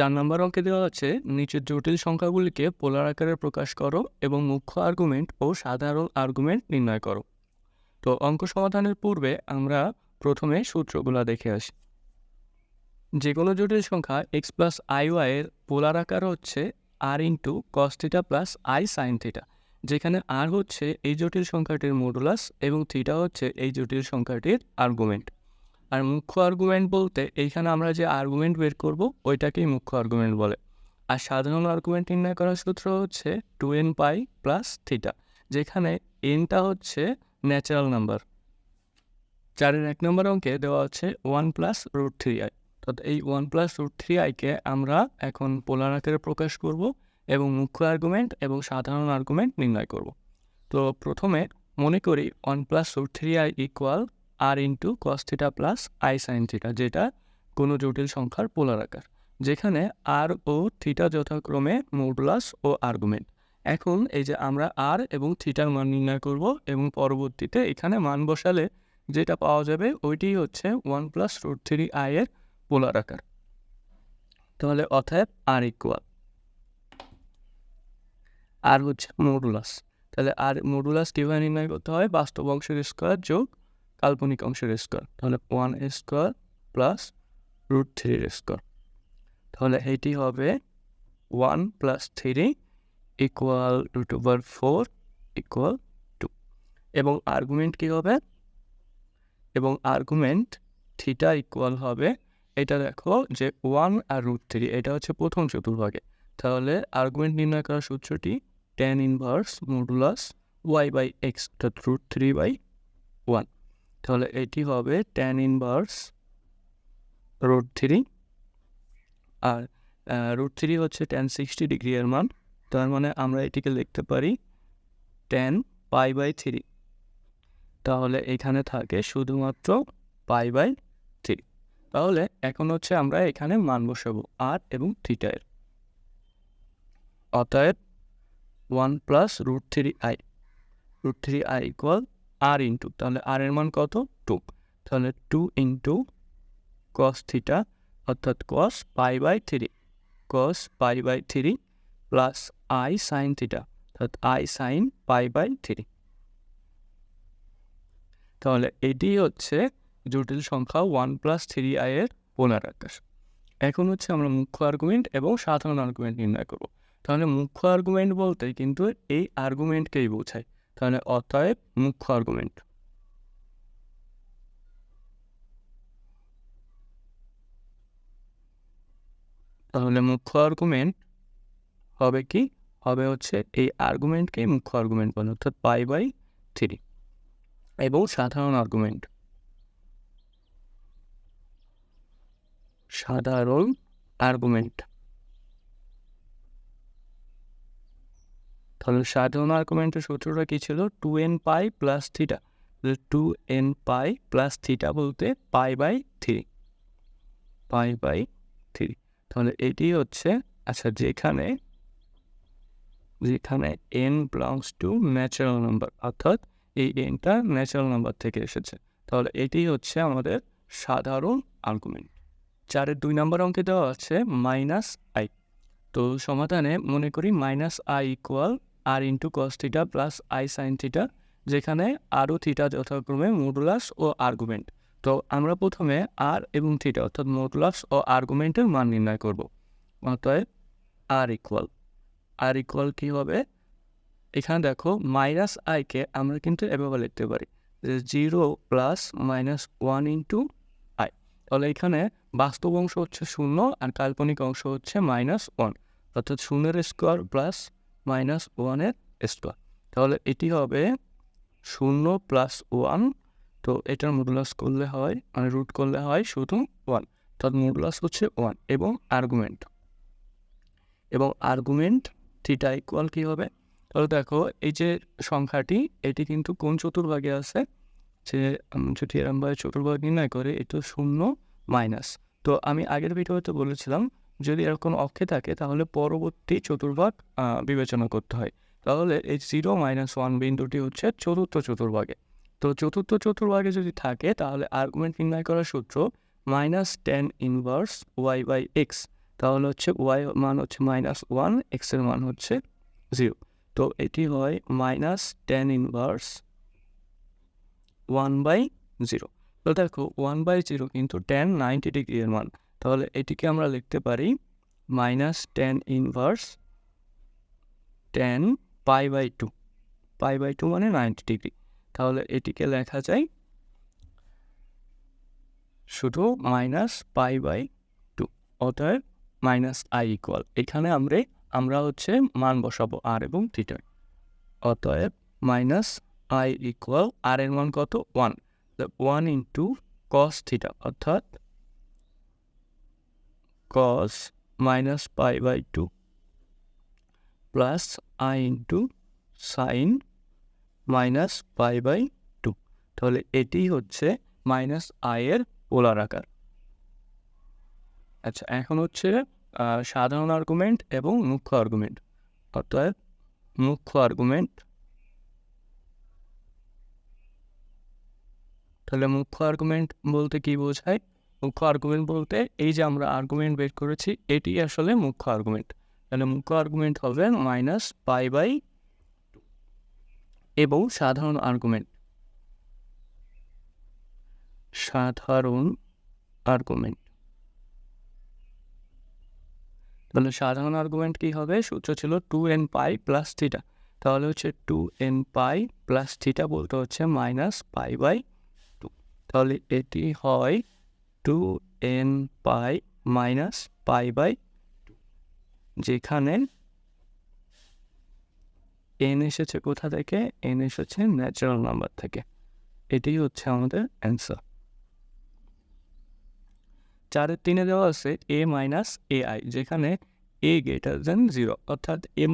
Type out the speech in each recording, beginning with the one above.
4 নম্বর অঙ্কে দেওয়া আছে নিচের জটিল সংখ্যাগুলিকে পোলার আকারে প্রকাশ করো এবং মুখ্য আর্গুমেন্ট ও সাধারণ আর্গুমেন্ট নির্ণয় করো। তো অঙ্ক সমাধানের পূর্বে আমরা প্রথমে সূত্রগুলো দেখে আসি। যে কোনো জটিল সংখ্যা x প্লাস আই ওয়াই এর পোলার আকার হচ্ছে r into cos theta plus i sine theta, যেখানে আর হচ্ছে এই জটিল সংখ্যাটির মডুলাস এবং থিটা হচ্ছে এই জটিল সংখ্যাটির আর্গুমেন্ট। আর মুখ্য আর্গুমেন্ট বলতে এইখানে আমরা যে আর্গুমেন্ট বের করব ওইটাকেই মুখ্য আর্গুমেন্ট বলে। আর সাধারণ আর্গুমেন্ট নির্ণয় করার সূত্র হচ্ছে 2n পাই প্লাস থিটা, যেখানে এনটা হচ্ছে ন্যাচারাল নাম্বার। 4-এর 1 নম্বর অঙ্কে দেওয়া হচ্ছে 1 প্লাস রুট 3i। তো এই 1 প্লাস রুট 3iকে আমরা এখন পোলার আকারে প্রকাশ করব এবং মুখ্য আর্গুমেন্ট এবং সাধারণ আর্গুমেন্ট নির্ণয় করব। তো প্রথমে মনে করি 1 plus root 3i equal r into cos theta plus i sine theta, যেটা কোনো জটিল সংখ্যার পোলার আকার, যেখানে আর ও থিটা যথাক্রমে মডুলাস ও আর্গুমেন্ট। এখন এই যে আমরা আর এবং থিটার মান নির্ণয় করব এবং পরবর্তীতে এখানে মান বসালে যেটা পাওয়া যাবে ওইটি হচ্ছে 1 প্লাস রুট 3i এর পোলার আকার। তাহলে অতএব আর ইকুয়াল আর হচ্ছে মডুলাস। তাহলে আর মডুলাস কীভাবে নির্ণয় করতে হয়? বাস্তব অংশের স্কোয়ার যোগ কাল্পনিক অংশের স্কোয়ার, তাহলে 1 স্কোয়ার প্লাস রুট 3 স্কোয়ার। তাহলে এইটি হবে 1 plus 3 equal root over 4 equal 2। এবং আর্গুমেন্ট কী হবে? এবং আর্গুমেন্ট থিটা ইকুয়াল হবে, এটা দেখো যে 1 আর রুট 3, এটা হচ্ছে প্রথম চতুর্ভাগে। তাহলে আর্গুমেন্ট নির্ণয় করার সূত্রটি tan inverse modulus y by x অর্থাৎ রুট 3/1। তাহলে এটি হবে tan ইনভার্স রুট 3, আর রুট 3 হচ্ছে tan 60 ডিগ্রি এর মান। তার মানে আমরা এটিকে লিখতে পারি tan π/3। তাহলে এখানে থাকে শুধুমাত্র π/3। তাহলে এখন হচ্ছে আমরা এখানে মান বসাবো আর এবং থিটা এর। অতএব 1 plus root 3i, root 3i equal r into, তাহলে আর এর মান কত? 2। তাহলে 2 ইন্টু কস থিটা অর্থাৎ কস π/3, কস π/3 প্লাস আই সাইন থিটা অর্থাৎ আই সাইন π/3। তাহলে এটি হচ্ছে জটিল সংখ্যা 1 প্লাস 3i এর পোলার আকার। এখন হচ্ছে আমরা মুখ্য আর্গুমেন্ট এবং সাধারণ আর্গুমেন্ট নির্ণয় করব। তাহলে মুখ্য আর্গুমেন্ট বলতে কিন্তু এই আর্গুমেন্টকেই বোঝায়। তাহলে অতএব মুখ্য আর্গুমেন্ট। তাহলে মুখ্য আর্গুমেন্ট হবে কি? হবে হচ্ছে এই আর্গুমেন্টকেই মুখ্য আর্গুমেন্ট বলে, অর্থাৎ π/3। এবং সাধারণ আর্গুমেন্ট, সাধারণ আর্গুমেন্ট। তাহলে সাধারণ আর্গুমেন্টের সূত্রটা কী ছিল? 2n পাই প্লাস থিটা। 2n পাই প্লাস থিটা বলতে π/3, π/3। তাহলে এটি হচ্ছে, আচ্ছা, যেখানে n belongs to natural number, অর্থাৎ এই nটা ন্যাচারাল নাম্বার থেকে এসেছে। তাহলে এটি হচ্ছে আমাদের সাধারণ আর্গুমেন্ট। 4-এর 2 নম্বর অঙ্কে দেওয়া আছে -i। তো সমাধানে মনে করি -i equal r into cos theta plus i sine theta, যেখানে আর ও থিটা যথাক্রমে মডুলাস ও আর্গুমেন্ট। তো আমরা প্রথমে আর এবং থিটা অর্থাৎ মডুলাস ও আর্গুমেন্টের মান নির্ণয় করব। অতএব আর ইকুয়াল কী হবে? এখানে দেখো -iকে আমরা কিন্তু এভাবে লিখতে পারি যে 0 প্লাস -1 ইন্টু i। তাহলে এখানে বাস্তব অংশ হচ্ছে 0 আর কাল্পনিক অংশ হচ্ছে -1, অর্থাৎ 0-এর স্কোয়ার প্লাস -1-এর স্কোয়ার। তাহলে এটি হবে 0 প্লাস 1। তো এটার মডুলাস করলে হয়, মানে রুট করলে হয় শুধু 1, অর্থাৎ মডুলাস হচ্ছে 1। এবং আর্গুমেন্ট থিটা ইকুয়াল কী হবে? তাহলে দেখো এই যে সংখ্যাটি, এটি কিন্তু কোন চতুর্ভাগে আছে? যে যদি এরমভাবে চতুর্ভাগ নির্ণয় করে, এটা 0 মাইনাস। তো আমি আগের ভিডিওতে বলেছিলাম যদি এরকম অক্ষে থাকে তাহলে পরবর্তী চতুর্ভাগ বিবেচনা করতে হয়। তাহলে এই 0-1 বিন্দুটি হচ্ছে চতুর্থ চতুর্ভাগে। তো চতুর্থ চতুর্ভাগে যদি থাকে তাহলে আর্গুমেন্ট নির্ণয় করার সূত্র -tan ইনভার্স y/x। তাহলে হচ্ছে ওয়াই মান হচ্ছে -1, এক্সের মান হচ্ছে 0। তো এটি হয় -tan ইনভার্স 1/0। তো দেখো 1/0 কিন্তু tan 90 ডিগ্রি এর মান, তাহলে এটিকে আমরা লিখতে পারি -tan ইনভার্স tan π/2। π/2 মানে 90 ডিগ্রি, তাহলে এটিকে লেখা যায় শুধু -π/2। অতএব -i ইকুয়াল, এখানে আমরা হচ্ছে মান বসাবো আর এবং থিটা। অতএব -i ইকুয়াল আর এর মান কত 1, 1 ইন্টু cos থিটা অর্থাৎ cos -π/2 plus i into sine -π/2। তাহলে এটি হচ্ছে -i এর পোলার আকার। আচ্ছা, এখন হচ্ছে সাধারণ আর্গুমেন্ট এবং মুখ্য আর্গুমেন্ট। অতএব মুখ্য আর্গুমেন্ট, তাহলে মুখ্য আর্গুমেন্ট বলতে কি বোঝায়? মুখ্য আর্গুমেন্ট বলতে এই যে আমরা আর্গুমেন্ট বের করেছি এটি আসলে মুখ্য আর্গুমেন্ট। তাহলে মুখ্য আর্গুমেন্ট হবে -π/2 এবং সাধারণ আর্গুমেন্ট, তাহলে সাধারণ আর্গুমেন্ট কি হবে? সূত্র ছিল 2nπ প্লাস থিটা, তাহলে হচ্ছে 2nπ প্লাস থিটা বলতে হচ্ছে -π/2। তাহলে এটি হয় 2nπ -π/2, যেখানে n এসেছে কোথা থেকে? n এসেছে ন্যাচারাল নাম্বার থেকে। এটি হচ্ছে আমাদের অ্যান্সার। 4-3 দেওয়া আছে a - ai, যেখানে a গ্রেটার দেন 0, অর্থাৎ a -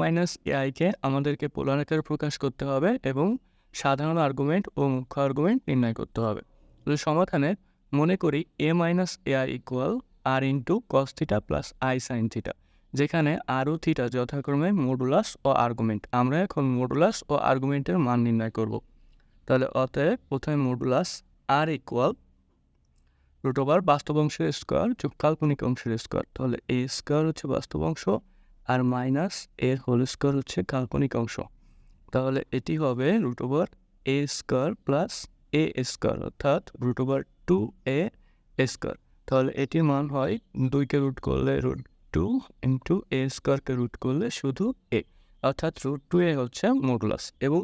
ai কে আমাদেরকে পোলার আকারে প্রকাশ করতে হবে এবং সাধারণ আর্গুমেন্ট ও মুখ্য আর্গুমেন্ট নির্ণয় করতে হবে। তো সমাধানে মনে করি a - ai equal r into cos theta plus i sine theta, যেখানে আর ও থিটা যথাক্রমে মডুলাস ও আর্গুমেন্ট। আমরা এখন মডুলাস ও আর্গুমেন্টের মান নির্ণয় করব। তাহলে অতএব প্রথমে মডুলাস r ইকুয়াল √ বাস্তব অংশের স্কোয়ার যোগ কাল্পনিক অংশের স্কোয়ার। তাহলে এ স্কোয়ার হচ্ছে বাস্তব অংশ আর মাইনাস এর হোল স্কোয়ার হচ্ছে কাল্পনিক অংশ। তাহলে এটি হবে √a square plus A square অর্থাৎ √2a স্কোয়ার। তাহলে এটির মান হয় 2কে রুট করলে √2 ইন্টু এ স্কোয়ারকে রুট করলে শুধু এ, অর্থাৎ √2a হচ্ছে মডুলাস এবং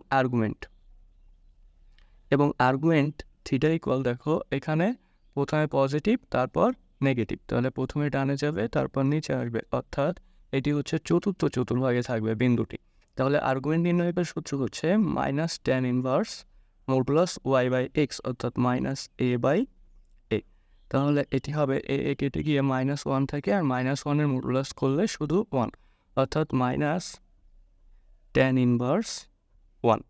আর্গুমেন্ট থিটা ইকুয়াল, দেখো এখানে প্রথমে পজিটিভ তারপর নেগেটিভ, তাহলে প্রথমে ডানে যাবে তারপর নিচে আসবে, অর্থাৎ এটি হচ্ছে চতুর্থ চতুর্ভাগে থাকবে বিন্দুটি। তাহলে আর্গুমেন্ট নির্ণয়ের সূত্র হচ্ছে -tan ইনভার্স মডুলাস y/x অর্থাৎ -a/a। তাহলে এটি হবে এ কেটে গিয়ে -1 থাকে আর -1 এর মডুলাস করলে শুধু 1, অর্থাৎ -tan ইনভার্স 1।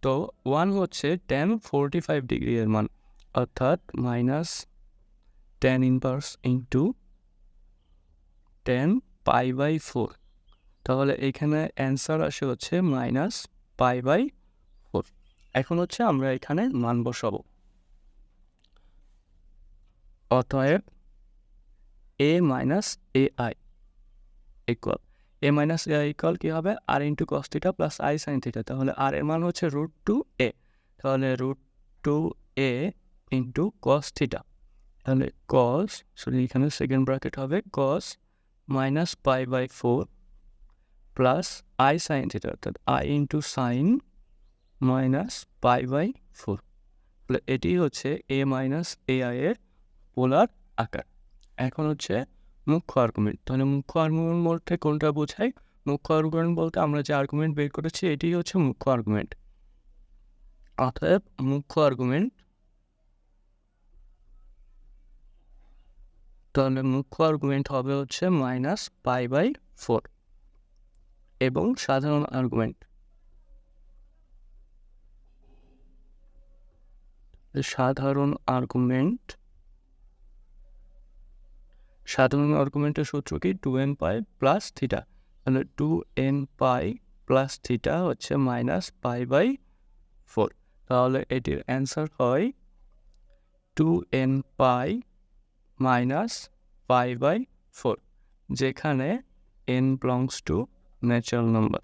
তো 1 হচ্ছে tan 45 ডিগ্রি এর মান, অর্থাৎ -tan ইনভার্স ইন্টু tan π/4। তাহলে এখানে অ্যান্সার আসে হচ্ছে -π/4। এখন হচ্ছে আমরা এখানে মান বসাবো। অতএব a - ai equal, a - ai equal কি হবে? r into cos theta plus i sine theta. তাহলে r এর মান হচ্ছে √2a, তাহলে √2a ইন্টু কস থিটা, তাহলে এখানে সেকেন্ড ব্র্যাকেট হবে cos -π/4 plus i sine theta অর্থাৎ i ইন্টু সাইন -π/4। তাহলে এটি হচ্ছে a - ai এর পোলার আকার। এখন হচ্ছে মুখ্য আর্গুমেন্ট। তাহলে মুখ্য আর্গুমেন্ট বলতে কোনটা বোঝায়? মুখ্য আর্গুমেন্ট বলতে আমরা যে আর্গুমেন্ট বের করেছি এটি হচ্ছে মুখ্য আর্গুমেন্ট। অতএব মুখ্য আর্গুমেন্ট, তাহলে মুখ্য আর্গুমেন্ট হবে হচ্ছে -π/4 এবং সাধারণ আর্গুমেন্ট আর্গুমেন্টের সূত্র কি? 2nπ প্লাস থিটা, তাহলে 2nπ প্লাস থিটা হচ্ছে -π/4। তাহলে এটির অ্যান্সার হয় 2nπ - π/4। যেখানে n belongs to natural number.